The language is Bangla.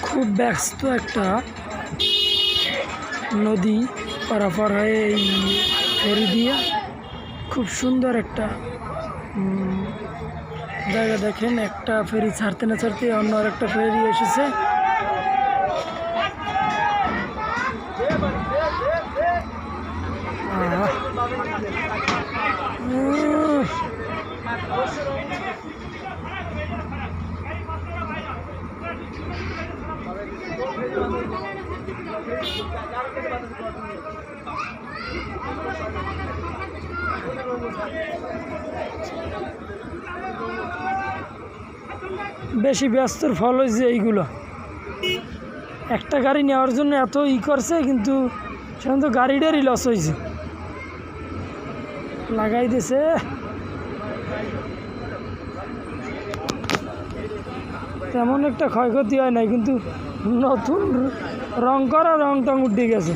খুব ব্যস্ত একটা নদী পারাপার হয়ে এই ফেরি দিয়ে খুব সুন্দর একটা জায়গা। দেখেন একটা ফেরি ছাড়তে না ছাড়তে অন্য আরেকটা ফেরি এসেছে। বেশি ব্যস্তর ফল হয়েছে এইগুলো। একটা গাড়ি নেওয়ার জন্য এত করছে, কিন্তু সেখানে তো গাড়িটারই লস হয়েছে, লাগাই দিয়েছে। তেমন একটা ক্ষয়ক্ষতি হয় নাই, কিন্তু নতুন রং করা রং টং উঠে গেছে।